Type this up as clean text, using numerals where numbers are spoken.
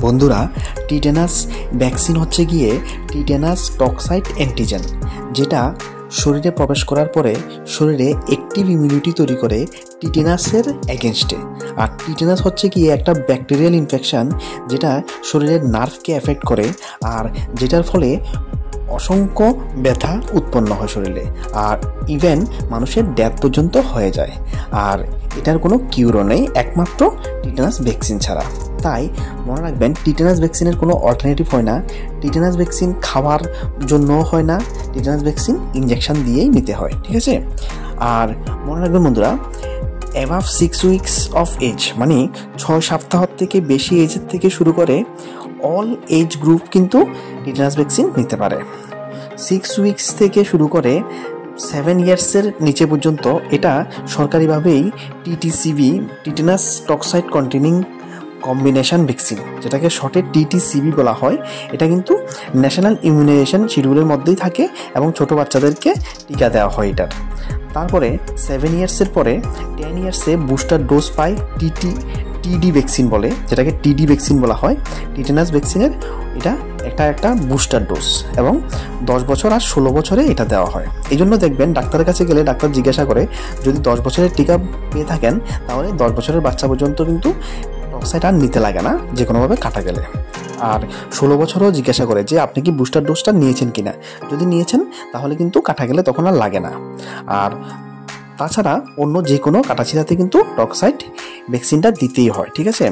বন্ধুরা, tetanus vaccine হচ্ছে গিয়ে টিটেনাস টক্সাইড অ্যান্টিজেন, যেটা শরীরে প্রবেশ করার পরে শরীরে অ্যাক্টিভ ইমিউনিটি তৈরি করে টিটেনাসের এগেনস্টে। আর টিটেনাস হচ্ছে গিয়ে একটা ব্যাকটেরিয়াল ইনফেকশান, যেটা শরীরের নার্ভকে এফেক্ট করে, আর যেটার ফলে অসংখ্য ব্যথা উৎপন্ন হয় শরীরে, আর ইভেন মানুষের ডেথ পর্যন্ত হয়ে যায়। আর এটার কোনো কিউরও নেই একমাত্র টিটেনাস ভ্যাকসিন ছাড়া। তাই মনে রাখবেন, টিটেনাস ভ্যাকসিনের কোনো অল্টারনেটিভ হয় না। টিটেনাস ভ্যাকসিন খাওয়ার জন্যও হয় না, টিটেনাস ভ্যাকসিন ইনজেকশন দিয়েই নিতে হয়, ঠিক আছে? আর মনে রাখবেন বন্ধুরা, অ্যাবাভ 6 উইকস অফ এজ, মানে 6 সপ্তাহ থেকে বেশি এজের থেকে শুরু করে অল এজ গ্রুপ কিন্তু টিটেনাস ভ্যাকসিন নিতে পারে। 6 উইকস থেকে শুরু করে 7 ইয়ার্সের নিচে পর্যন্ত এটা সরকারিভাবেই TTCV, tetanus toxoid containing combination vaccine, যেটাকে শর্টে টিটিসিবি বলা হয়, এটা কিন্তু ন্যাশনাল ইমিউনাইজেশন শিডিউলের মধ্যেই থাকে এবং ছোট বাচ্চাদেরকে টিকা দেওয়া হয় এটার। তারপরে 7 ইয়ার্সের পরে 10 ইয়ার্সে বুস্টার ডোজ পায় টিডি ভ্যাকসিন বলে, যেটাকে টিডি ভ্যাকসিন বলা হয়। টিটেনাস ভ্যাকসিনের এটা একটা বুস্টার ডোজ, এবং 10 বছর আর 16 বছরে এটা দেওয়া হয়। এই জন্য দেখবেন, ডাক্তারের কাছে গেলে ডাক্তার জিজ্ঞাসা করে, যদি 10 বছরের টিকা পেয়ে থাকেন তাহলে 10 বছরের বাচ্চা পর্যন্ত কিন্তু টক্সাইড আর নিতে লাগে না, যে কোনোভাবে কাটা গেলে। আর 16 বছরও জিজ্ঞাসা করে যে আপনি কি বুস্টার ডোজটা নিয়েছেন কিনা, যদি নিয়েছেন তাহলে কিন্তু কাটা গেলে তখন আর লাগে না। আর তাছাড়া অন্য যে কোনো কাটাছিড়াতে কিন্তু টক্সাইড ভ্যাকসিনটা দিতেই হয়, ঠিক আছে?